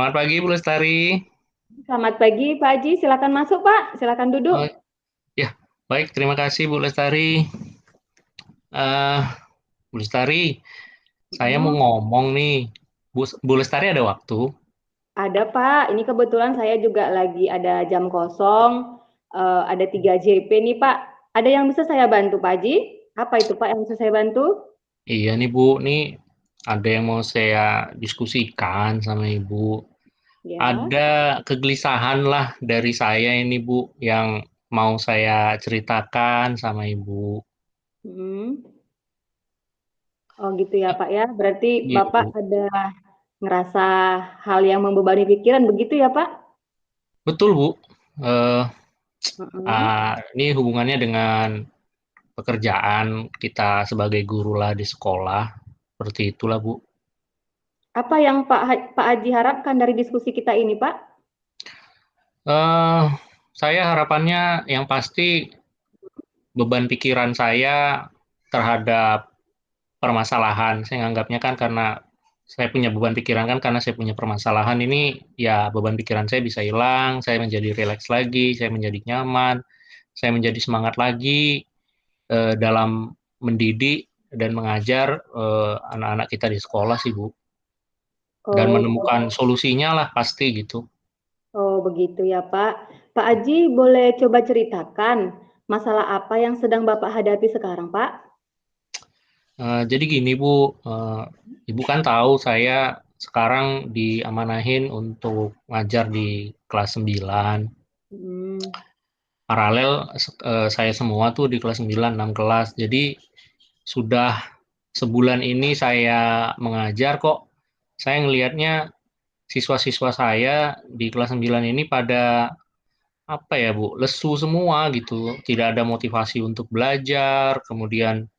Selamat pagi, Bu Lestari. Selamat pagi, Pak Haji. Silakan masuk, Pak. Silakan duduk. Oh, ya, baik. Terima kasih, Bu Lestari. Eh, Bu Lestari, saya mau Hmm, ngomong nih. Bu Lestari ada waktu? ada, Pak. Ini kebetulan saya juga lagi ada jam kosong. Ada 3 JP nih, Pak. Ada yang bisa saya bantu, Pak Haji? Apa itu, Pak, yang bisa saya bantu? Iya nih, Bu. Nih ada yang mau saya diskusikan sama Ibu. Ya. Ada kegelisahan lah dari saya ini, Bu, yang mau saya ceritakan sama Ibu. Hmm. Oh, gitu ya, Pak ya. Berarti Gitu, Bapak Bu. ada ngerasa hal yang membebani pikiran, begitu ya, Pak? Betul, Bu. Eh, Hmm. ini hubungannya dengan pekerjaan kita sebagai guru lah di sekolah, seperti itulah Bu. Apa yang Pak Haji harapkan dari diskusi kita ini, Pak? Eh, saya harapannya yang pasti beban pikiran saya terhadap permasalahan, saya nganggapnya kan karena saya punya beban pikiran kan karena saya punya permasalahan ini, ya beban pikiran saya bisa hilang, saya menjadi rileks lagi, saya menjadi nyaman, saya menjadi semangat lagi dalam mendidik dan mengajar anak-anak kita di sekolah sih Bu. Dan Oh, menemukan solusinya lah pasti gitu. Oh, begitu ya, Pak. Pak Aji, boleh coba ceritakan masalah apa yang sedang Bapak hadapi sekarang, Pak? Jadi gini Bu, Ibu kan tahu saya sekarang diamanahin untuk ngajar di kelas 9. Hmm. Paralel saya semua tuh di kelas 9, 6 kelas. Jadi sudah sebulan ini saya mengajar kok. Saya ngelihatnya siswa-siswa saya di kelas 9 ini pada apa ya Bu, lesu semua gitu. Tidak ada motivasi untuk belajar, kemudian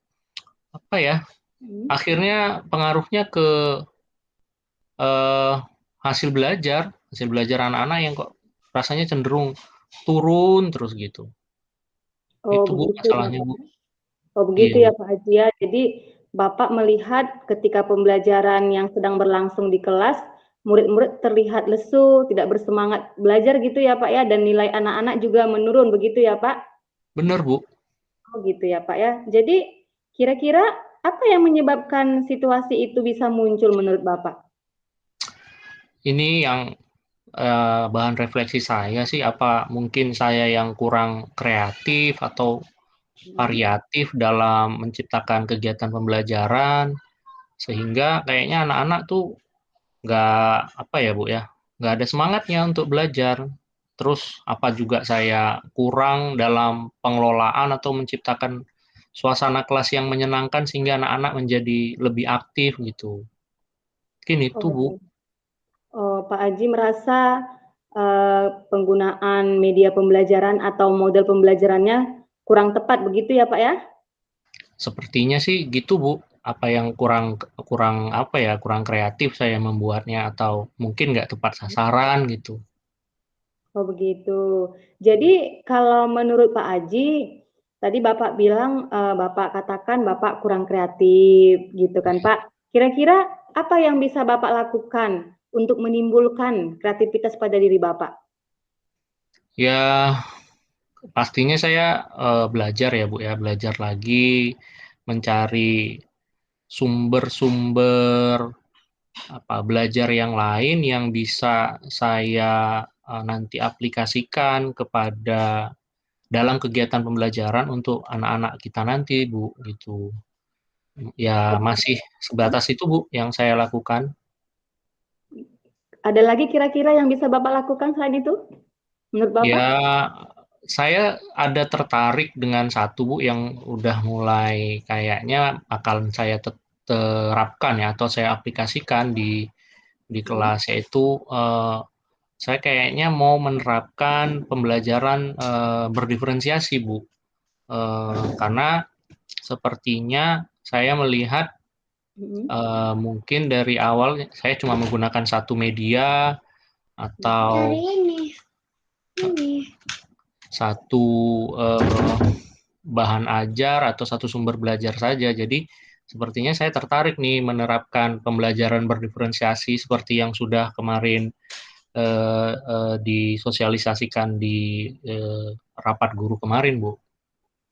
apa ya, Hmm. akhirnya pengaruhnya ke eh, hasil belajar anak-anak yang kok rasanya cenderung turun terus gitu. Oh, Itu Bu begitu ya, masalahnya Pak. Bu. Oh, Iya begitu Bu. ya, Pak Haji ya. Jadi, Bapak melihat ketika pembelajaran yang sedang berlangsung di kelas, murid-murid terlihat lesu, tidak bersemangat belajar gitu ya, Pak ya, dan nilai anak-anak juga menurun begitu ya, Pak? Bener Bu. Oh, gitu ya, Pak ya. Jadi, kira-kira apa yang menyebabkan situasi itu bisa muncul menurut Bapak? Ini yang bahan refleksi saya sih apa mungkin saya yang kurang kreatif atau Hmm. variatif dalam menciptakan kegiatan pembelajaran sehingga kayaknya anak-anak tuh nggak apa ya Bu ya, nggak ada semangatnya untuk belajar. Terus apa juga saya kurang dalam pengelolaan atau menciptakan suasana kelas yang menyenangkan sehingga anak-anak menjadi lebih aktif gitu. Mungkin itu Bu. Oh. Oh, Pak Aji merasa penggunaan media pembelajaran atau model pembelajarannya kurang tepat begitu ya, Pak ya? Sepertinya sih gitu Bu. Apa yang kurang kurang apa ya, kurang kreatif saya membuatnya atau mungkin nggak tepat sasaran gitu. Oh, begitu. Jadi kalau menurut Pak Aji, tadi Bapak bilang, Bapak katakan Bapak kurang kreatif gitu kan, Pak. Kira-kira apa yang bisa Bapak lakukan untuk menimbulkan kreativitas pada diri Bapak? Ya pastinya saya belajar ya Bu ya, belajar lagi mencari sumber-sumber apa belajar yang lain yang bisa saya nanti aplikasikan kepada dalam kegiatan pembelajaran untuk anak-anak kita nanti Bu gitu. Ya masih sebatas itu Bu yang saya lakukan. Ada lagi kira-kira yang bisa Bapak lakukan selain itu, menurut Bapak? Ya saya ada tertarik dengan satu Bu yang udah mulai kayaknya akan saya terapkan ya atau saya aplikasikan di Hmm. kelas yaitu saya kayaknya mau menerapkan pembelajaran berdiferensiasi Bu. Karena sepertinya saya melihat Hmm. mungkin dari awal saya cuma menggunakan satu media atau Cari ini. satu bahan ajar atau satu sumber belajar saja. Jadi sepertinya saya tertarik nih menerapkan pembelajaran berdiferensiasi seperti yang sudah kemarin disosialisasikan di rapat guru kemarin, Bu.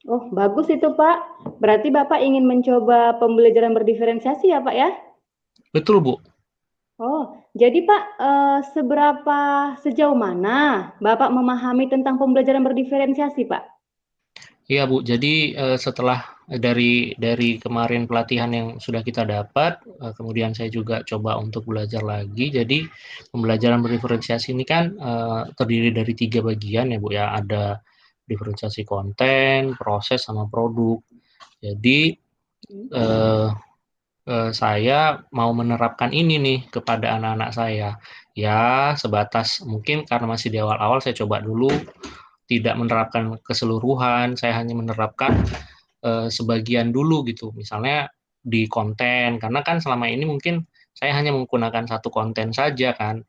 Oh, bagus itu, Pak. Berarti Bapak ingin mencoba pembelajaran berdiferensiasi ya, Pak ya? Betul, Bu. Oh, jadi Pak, sejauh mana Bapak memahami tentang pembelajaran berdiferensiasi, Pak? Iya, Bu. Jadi setelah dari kemarin pelatihan yang sudah kita dapat, kemudian saya juga coba untuk belajar lagi. Jadi pembelajaran berdiferensiasi ini kan terdiri dari 3 bagian ya, Bu ya. Ada diferensiasi konten, proses, sama produk. Jadi Hmm. eh, saya mau menerapkan ini nih kepada anak-anak saya. Ya, sebatas mungkin karena masih di awal-awal saya coba dulu tidak menerapkan keseluruhan, saya hanya menerapkan sebagian dulu gitu. Misalnya di konten, karena kan selama ini mungkin saya hanya menggunakan satu konten saja kan.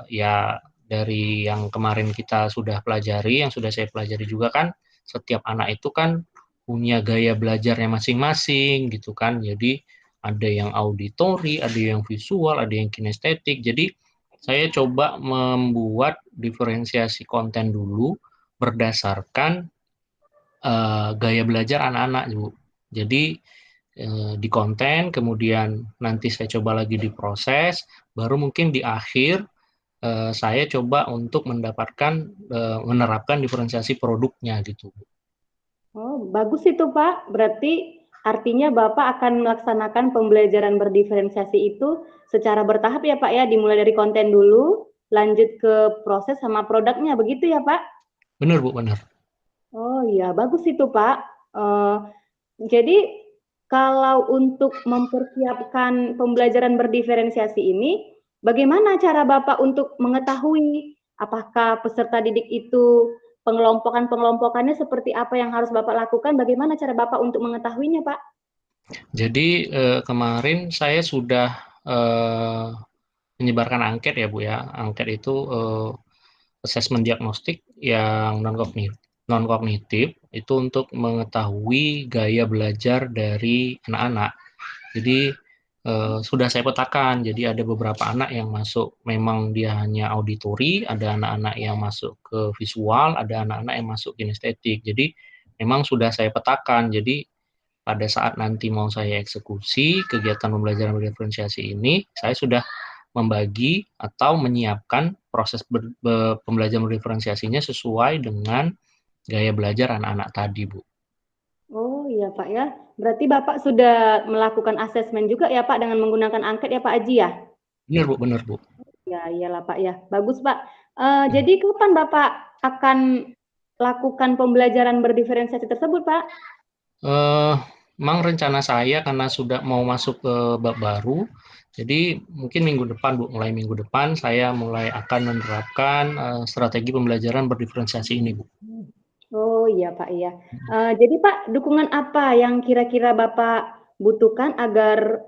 Ya dari yang kemarin kita sudah pelajari, yang sudah saya pelajari juga kan, setiap anak itu kan punya gaya belajarnya masing-masing gitu kan. Jadi ada yang auditori, ada yang visual, ada yang kinestetik. Jadi saya coba membuat diferensiasi konten dulu berdasarkan gaya belajar anak-anak, Bu. Jadi di konten, kemudian nanti saya coba lagi diproses, baru mungkin di akhir saya coba untuk mendapatkan menerapkan diferensiasi produknya gitu. Oh, bagus itu, Pak. Berarti artinya Bapak akan melaksanakan pembelajaran berdiferensiasi itu secara bertahap ya, Pak ya? Dimulai dari konten dulu, lanjut ke proses sama produknya, begitu ya, Pak? Benar, Bu, benar. Oh iya, bagus itu, Pak. Eee, jadi kalau untuk mempersiapkan pembelajaran berdiferensiasi ini, bagaimana cara Bapak untuk mengetahui apakah peserta didik itu pengelompokannya seperti apa yang harus Bapak lakukan, bagaimana cara Bapak untuk mengetahuinya, Pak? Jadi kemarin saya sudah eh, menyebarkan angket ya, Bu ya. Angket itu asesmen diagnostik yang non kognitif itu untuk mengetahui gaya belajar dari anak-anak. Jadi sudah saya petakan. Jadi ada beberapa anak yang masuk memang dia hanya auditori, ada anak-anak yang masuk ke visual, ada anak-anak yang masuk kinestetik. Jadi memang sudah saya petakan. Jadi pada saat nanti mau saya eksekusi kegiatan pembelajaran berdiferensiasi ini, saya sudah membagi atau menyiapkan proses pembelajaran berdiferensiasinya sesuai dengan gaya belajar anak-anak tadi, Bu. Oh iya, Pak ya. Berarti Bapak sudah melakukan asesmen juga ya, Pak, dengan menggunakan angket ya, Pak Aji ya? Benar, Bu, benar, Bu. Ya, iyalah Pak ya. Bagus Pak. Jadi kapan Bapak akan lakukan pembelajaran berdiferensiasi tersebut, Pak? Eh, Memang rencana saya karena sudah mau masuk ke bab baru, jadi mungkin minggu depan, Bu, mulai minggu depan saya mulai akan menerapkan strategi pembelajaran berdiferensiasi ini, Bu. Oh iya Pak, iya. Jadi Pak, dukungan apa yang kira-kira Bapak butuhkan agar,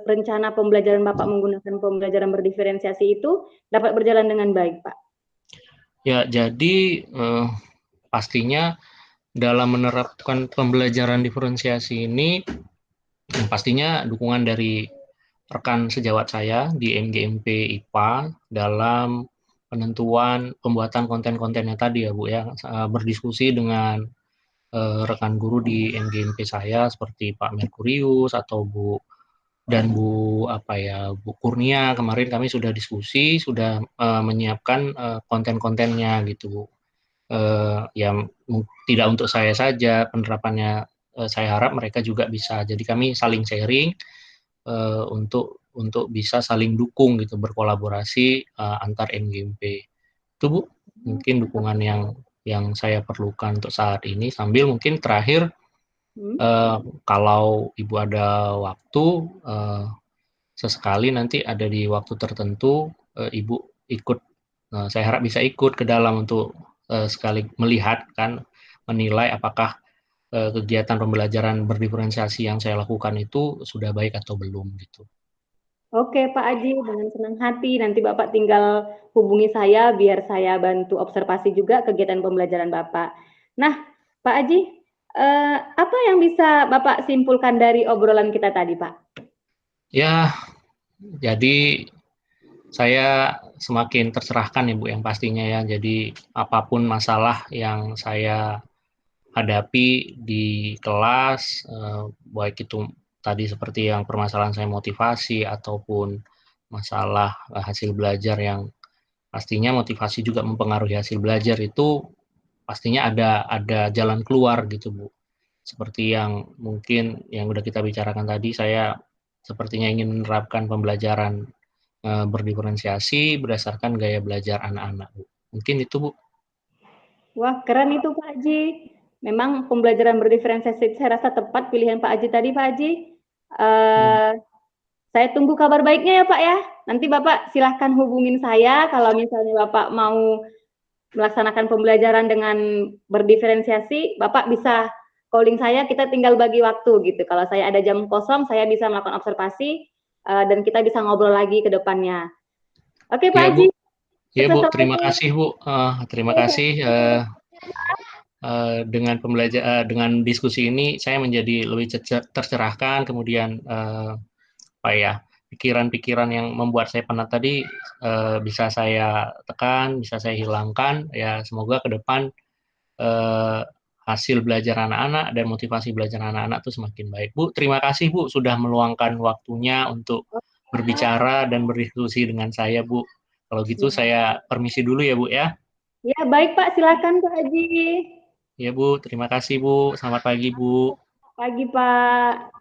rencana pembelajaran Bapak menggunakan pembelajaran berdiferensiasi itu dapat berjalan dengan baik, Pak? Ya, jadi pastinya dalam menerapkan pembelajaran diferensiasi ini, pastinya dukungan dari rekan sejawat saya di MGMP IPA dalam penentuan pembuatan konten-kontennya tadi ya, Bu ya. Berdiskusi dengan rekan guru di MGMP saya seperti Pak Merkurius atau Bu apa ya, Bu Kurnia. Kemarin kami sudah diskusi, sudah menyiapkan konten-kontennya gitu, Bu. Yang tidak untuk saya saja penerapannya, saya harap mereka juga bisa. Jadi kami saling sharing untuk bisa saling dukung gitu, berkolaborasi antar NGMP. Itu, Bu, mungkin dukungan yang saya perlukan untuk saat ini. Sambil mungkin terakhir, Hmm. kalau Ibu ada waktu, sesekali nanti ada di waktu tertentu, Ibu ikut, saya harap bisa ikut ke dalam untuk sekali melihat kan, menilai apakah kegiatan pembelajaran berdiferensiasi yang saya lakukan itu sudah baik atau belum gitu. Oke Pak Aji, dengan senang hati nanti Bapak tinggal hubungi saya biar saya bantu observasi juga kegiatan pembelajaran Bapak. Nah, Pak Aji, Apa yang bisa Bapak simpulkan dari obrolan kita tadi, Pak? Ya, jadi saya semakin tercerahkan ya Bu yang pastinya ya. Jadi apapun masalah yang saya hadapi di kelas, baik itu tadi seperti yang permasalahan saya motivasi ataupun masalah hasil belajar yang pastinya motivasi juga mempengaruhi hasil belajar itu pastinya ada jalan keluar gitu Bu. Seperti yang mungkin yang udah kita bicarakan tadi, saya sepertinya ingin menerapkan pembelajaran berdiferensiasi berdasarkan gaya belajar anak-anak Bu. Mungkin itu Bu. Wah, keren itu Pak Haji. Memang pembelajaran berdiferensiasi saya rasa tepat pilihan Pak Haji tadi, Pak Haji. Ya, Uh, saya tunggu kabar baiknya ya Pak ya. Nanti Bapak silahkan hubungin saya kalau misalnya Bapak mau melaksanakan pembelajaran dengan berdiferensiasi, Bapak bisa calling saya, kita tinggal bagi waktu gitu. Kalau saya ada jam kosong, saya bisa melakukan observasi dan kita bisa ngobrol lagi ke depannya. Oke Pak ya Bu. Haji, Ya sukses Bu, terima selalu. kasih Bu. Terima kasih dengan diskusi ini saya menjadi lebih tercerahkan, kemudian apa ya, pikiran-pikiran yang membuat saya penat tadi bisa saya tekan, bisa saya hilangkan. Ya, semoga ke depan eh, hasil belajar anak-anak dan motivasi belajar anak-anak itu semakin baik. Bu, terima kasih Bu sudah meluangkan waktunya untuk berbicara dan berdiskusi dengan saya Bu. Kalau gitu Ya, saya permisi dulu ya Bu ya. ya baik Pak, silakan Pak Haji. Ya Bu, terima kasih Bu. Selamat pagi Bu. Pagi Pak.